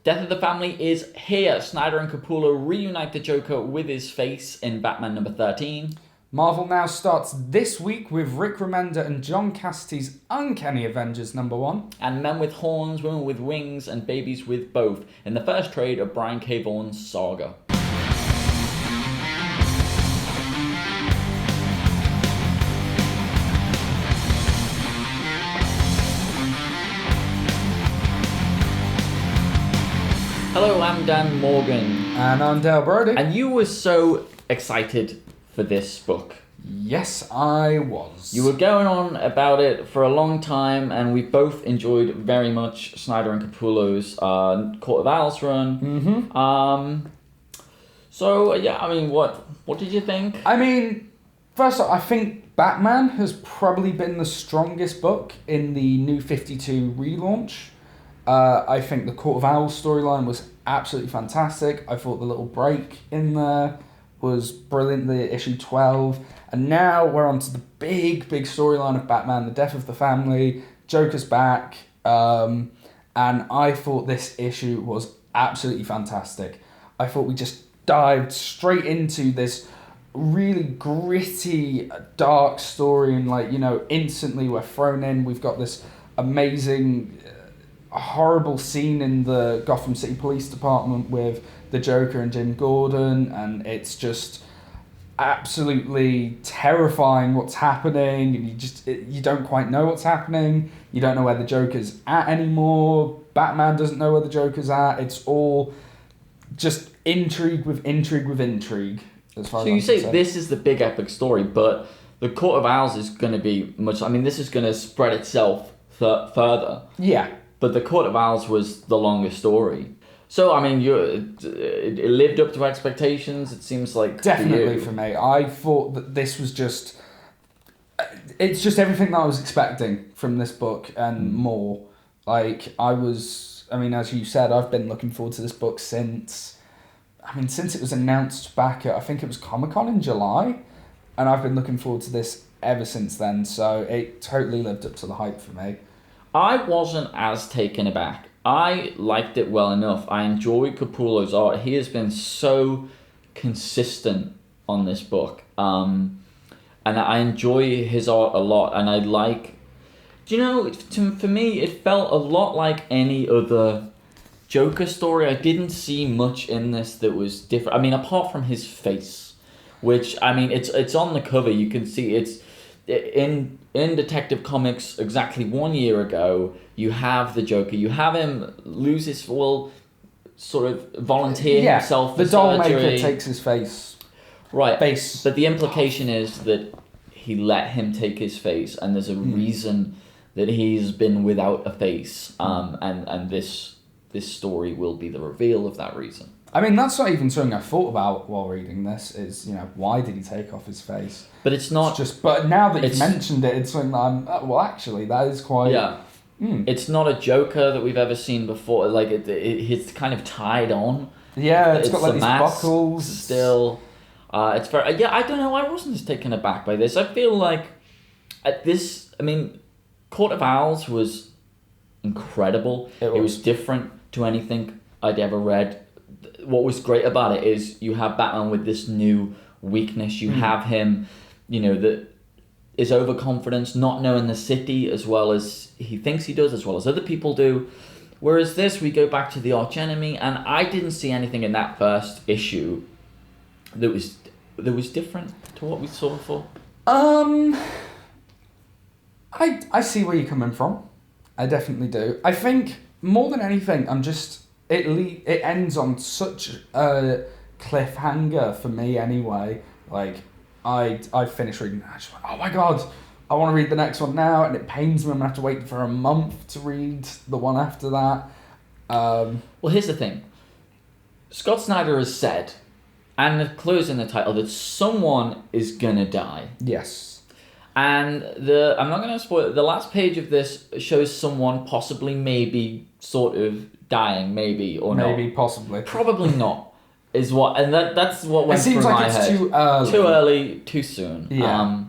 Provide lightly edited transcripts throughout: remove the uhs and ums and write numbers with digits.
Death of the Family is here. Snyder and Capullo reunite the Joker with his face in Batman number 13. Marvel now starts this week with Rick Remender and John Cassidy's Uncanny Avengers number 1. And Men with Horns, Women with Wings, and Babies with Both in the first trade of Brian K. Vaughn's Saga. Hello, I'm Dan Morgan. And I'm Dale Brody. And you were so excited for this book. Yes, I was. You were going on about it for a long time, and we both enjoyed very much Snyder and Capullo's Court of Owls run. Mm-hmm. So, yeah, I mean, what did you think? I mean, first off, I think Batman has probably been the strongest book in the New 52 relaunch. I think the Court of Owls storyline was absolutely fantastic. I thought the little break in there was brilliant, the issue 12. And now we're on to the big storyline of Batman, the death of the family, Joker's back. And I thought this issue was absolutely fantastic. I thought we just dived straight into this really gritty, dark story, and instantly we're thrown in. We've got this amazing, horrible scene in the Gotham City Police Department with the Joker and Jim Gordon, and it's just absolutely terrifying what's happening, and you don't quite know what's happening. You don't know where the Joker's at anymore. Batman doesn't know where the Joker's at. It's all just intrigue with intrigue. As far so as you I'm say concerned. This is the big epic story, but the Court of Owls is going to be much... I mean, this is going to spread itself further. Yeah. But the Court of Owls was the longest story. So, I mean, it lived up to expectations, it seems like. Definitely for me. I thought that this was just... It's just everything that I was expecting from this book and more. As you said, I've been looking forward to this book since it was announced back at, I think it was Comic-Con in July. And I've been looking forward to this ever since then. So it totally lived up to the hype for me. I wasn't as taken aback. I liked it well enough. I enjoy Capullo's art. He has been so consistent on this book. And I enjoy his art a lot. And I like... for me, it felt a lot like any other Joker story. I didn't see much in this that was different. I mean, apart from his face, which, I mean, it's on the cover. You can see it's... In Detective Comics exactly 1 year ago, you have the Joker. You have him lose his... sort of volunteer himself for the doll surgery. maker takes his face. Right. Face. But the implication is that he let him take his face, and there's a reason that he's been without a face. And this story will be the reveal of that reason. I mean, that's not even something I thought about while reading this, is, why did he take off his face? But it's not... But now that you've mentioned it, it's something that actually, that is quite... Yeah. It's not a Joker that we've ever seen before. Like, it's kind of tied on. Yeah, it's got these mask buckles. Still. It's very... I don't know, I wasn't as taken aback by this. I feel like Court of Owls was incredible. It was different to anything I'd ever read. What was great about it is you have Batman with this new weakness. You have him, that is overconfidence, not knowing the city as well as he thinks he does, as well as other people do. Whereas this, we go back to the archenemy, and I didn't see anything in that first issue that was different to what we saw before. I see where you're coming from. I definitely do. I think more than anything, it ends on such a cliffhanger for me anyway. Like, I finished reading it, I just went, oh my god, I want to read the next one now, and it pains me I'm going to have to wait for a month to read the one after that. Well, here's the thing. Scott Snyder has said, and it clues in the title, that someone is going to die. Yes. And I'm not going to spoil it, the last page of this shows someone possibly, maybe, sort of dying, maybe, or not. Maybe, possibly. Probably not, is what, and that's what went through my head. It seems like it's too early. Too early, too soon. Yeah.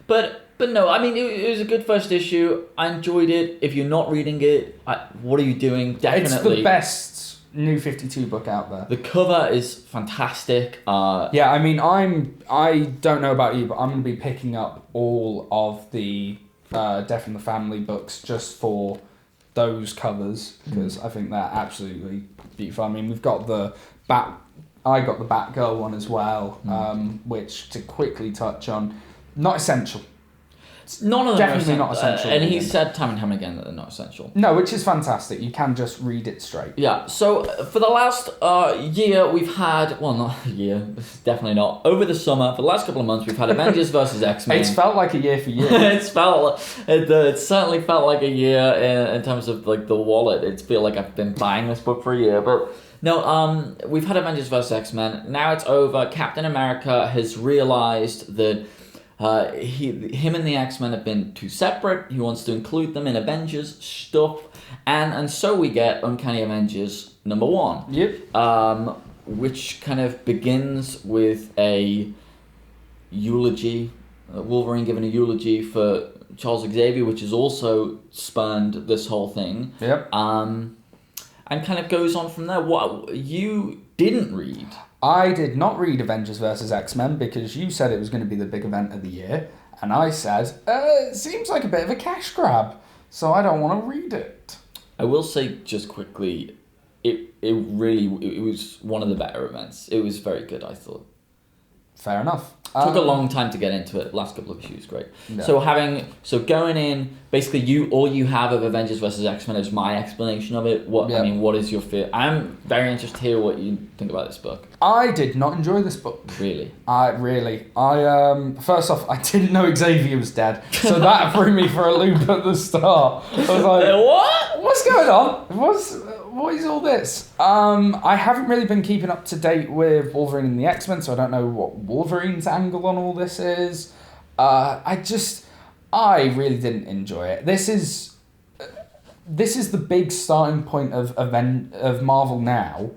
But no, I mean, it was a good first issue. I enjoyed it. If you're not reading it, what are you doing? Definitely. It's the best New 52 book out there. The cover is fantastic. Yeah, I mean, I don't know about you, but I'm going to be picking up all of the Death in the Family books just for those covers, because I think they're absolutely beautiful. I mean, we've got I got the Batgirl one as well, which, to quickly touch on, not essential. None of them Definitely not essential. And he said time and time again that they're not essential. No, which is fantastic. You can just read it straight. Yeah, so for the last year, we've had... Well, not a year, definitely not. Over the summer, for the last couple of months, we've had Avengers versus X-Men. It's felt like a year for you. It certainly felt like a year in terms of like the wallet. It's feel like I've been buying this book for a year, but... No, we've had Avengers vs. X-Men. Now it's over. Captain America has realized that him and the X-Men have been too separate. He wants to include them in Avengers stuff. And so we get Uncanny Avengers #1. Yep. Which kind of begins with a eulogy. Wolverine giving a eulogy for Charles Xavier, which has also spurned this whole thing. Yep. And kind of goes on from there. What you didn't read? I did not read Avengers vs. X-Men because you said it was going to be the big event of the year, and I said, it seems like a bit of a cash grab, so I don't want to read it. I will say just quickly, it was one of the better events. It was very good, I thought. Fair enough. Took a long time to get into it. Last couple of issues, great. Yeah. So going in, basically all you have of Avengers vs. X-Men is my explanation of it. I mean, what is your fear? I'm very interested to hear what you think about this book. I did not enjoy this book. Really? First off, I didn't know Xavier was dead, so that threw me for a loop at the start. I was like, what? What's going on? What is all this? I haven't really been keeping up to date with Wolverine and the X-Men, so I don't know what Wolverine's angle on all this is. I really didn't enjoy it. This is the big starting point of Marvel now,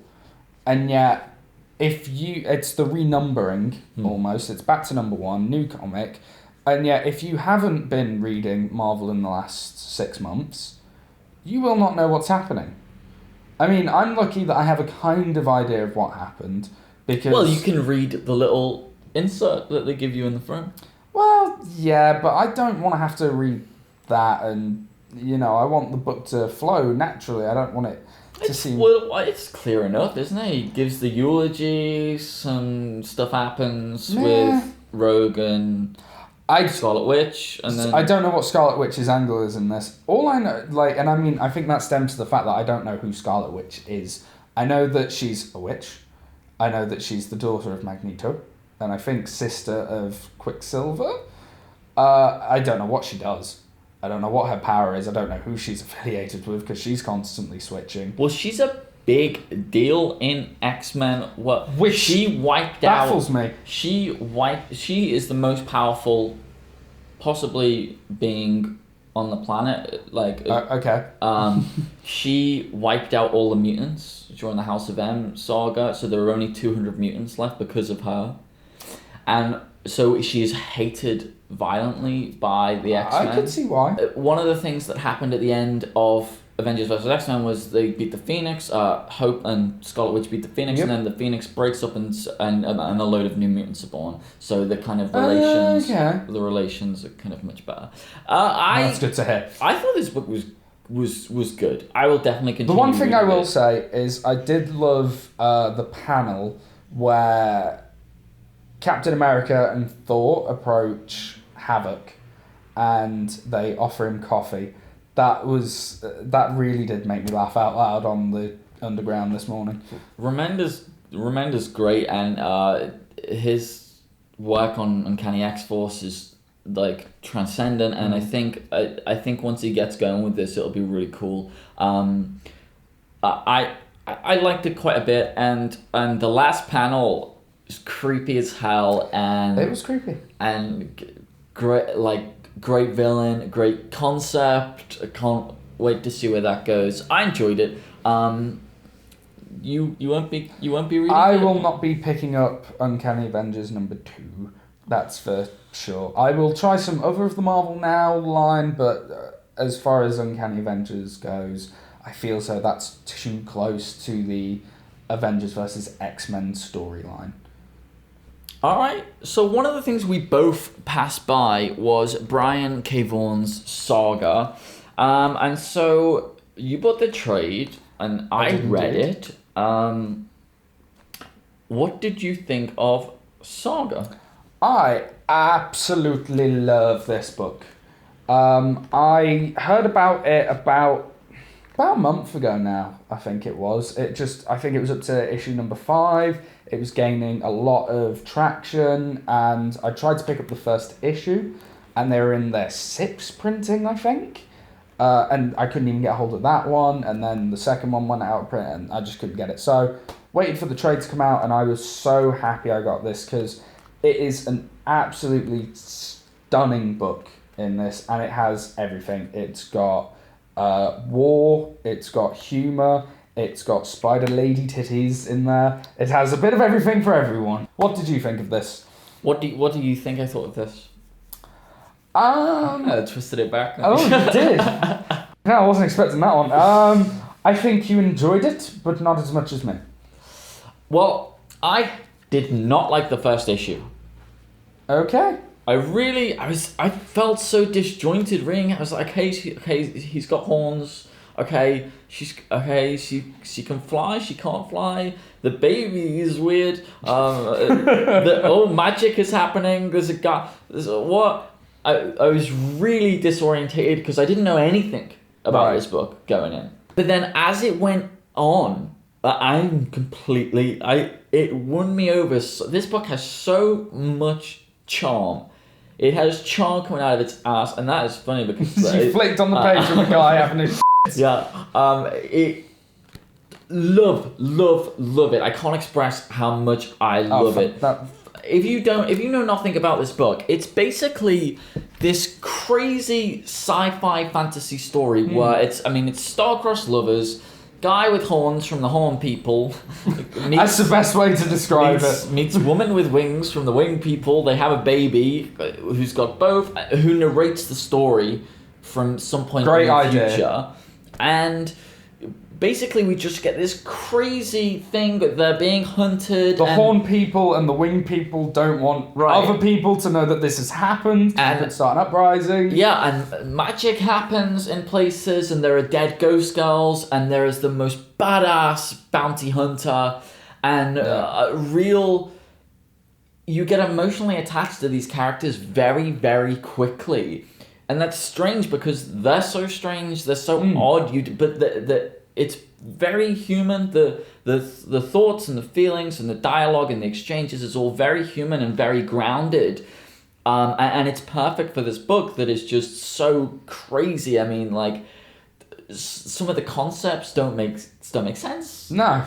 and yet it's the renumbering almost. It's back to #1, new comic, and yet if you haven't been reading Marvel in the last 6 months, you will not know what's happening. I mean, I'm lucky that I have a kind of idea of what happened, because... Well, you can read the little insert that they give you in the front. Well, yeah, but I don't want to have to read that, and, I want the book to flow naturally. I don't want it to seem... Well, it's clear enough, isn't it? He gives the eulogy, some stuff happens with Rogue and... Scarlet Witch, and then... I don't know what Scarlet Witch's angle is in this. All I know, and I mean, I think that stems to the fact that I don't know who Scarlet Witch is. I know that she's a witch. I know that she's the daughter of Magneto, and I think sister of Quicksilver. I don't know what she does. I don't know what her power is. I don't know who she's affiliated with, because she's constantly switching. Well, she's a big deal in X-Men. Which she wiped baffles out. Me. She is the most powerful, possibly being on the planet. Okay. She wiped out all the mutants during the House of M saga, so there are only 200 mutants left because of her, and so she is hated violently by the X-Men. I can see why. One of the things that happened at the end of Avengers vs. X-Men was they beat the Phoenix, Hope and Scarlet Witch beat the Phoenix, and then the Phoenix breaks up and a load of new mutants are born. So the kind of relations, the relations are kind of much better. That's good to hear. I thought this book was good. I will definitely continue. The one thing I will say is I did love the panel where Captain America and Thor approach Havoc, and they offer him coffee. That really did make me laugh out loud on the underground this morning. Remender's great, and his work on Uncanny X-Force is like transcendent, and I think once he gets going with this, it'll be really cool. I liked it quite a bit, and the last panel is creepy as hell, and it was creepy and great villain, great concept. I can't wait to see where that goes. I enjoyed it. You won't be reading I it? will not be picking up Uncanny Avengers #2. That's for sure. I will try some other of the Marvel Now line, but as far as Uncanny Avengers goes, I feel so that's too close to the Avengers versus X-Men storyline. All right. So one of the things we both passed by was Brian K. Vaughn's Saga, and so you bought the trade, and I read it. What did you think of Saga? I absolutely love this book. I heard about it about a month ago now, I think it was. I think it was up to issue number 5. It was gaining a lot of traction, and I tried to pick up the first issue, and they were in their 6th printing, I think. And I couldn't even get a hold of that one, and then the second one went out of print, and I just couldn't get it. So, waited for the trade to come out, and I was so happy I got this, because it is an absolutely stunning book in this, and it has everything. It's got war, it's got humour, it's got spider lady titties in there. It has a bit of everything for everyone. What did you think of this? What do you think I thought of this? I twisted it back. Oh, you did? No, I wasn't expecting that one. I think you enjoyed it, but not as much as me. Well, I did not like the first issue. Okay. I felt so disjointed reading it. I was like, he's got horns. Okay, she can fly, she can't fly. The baby is weird. Magic is happening. There's a guy. What? I was really disorientated because I didn't know anything about this book going in. But then as it went on, it won me over. This book has so much charm. It has charm coming out of its ass, and that is funny because you flicked on the page of a guy having his yeah. Love it. I can't express how much I love it. If you know nothing about this book, it's basically this crazy sci-fi fantasy story where it's star-crossed lovers, guy with horns from the Horn People. That's the best way to describe it. Meets woman with wings from the Wing People. They have a baby who's got both, who narrates the story from some point in the future. And basically we just get this crazy thing that they're being hunted. The Horn People and the Wing People don't want other people to know that this has happened. And could start an uprising. Yeah, and magic happens in places, and there are dead ghost girls, and there is the most badass bounty hunter, and you get emotionally attached to these characters very, very quickly. And that's strange because they're so strange, they're so odd. But it's very human. The thoughts and the feelings and the dialogue and the exchanges is all very human and very grounded. And it's perfect for this book that is just so crazy. I mean, like, some of the concepts don't make sense. No,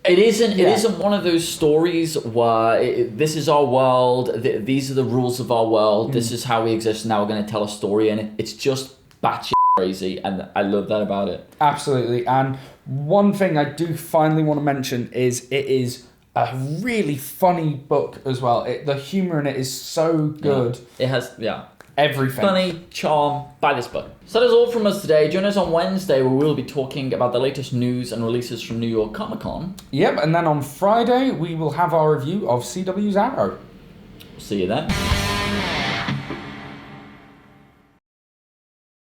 It isn't one of those stories where this is our world, these are the rules of our world, this is how we exist, now we're going to tell a story, and it's just batshit crazy, and I love that about it. Absolutely, and one thing I do finally want to mention is it is a really funny book as well. The humour in it is so good. Yeah. It has, everything. Funny, charm, buy this book. So that is all from us today. Join us on Wednesday where we'll be talking about the latest news and releases from New York Comic Con. Yep, and then on Friday we will have our review of CW's Arrow. See you then.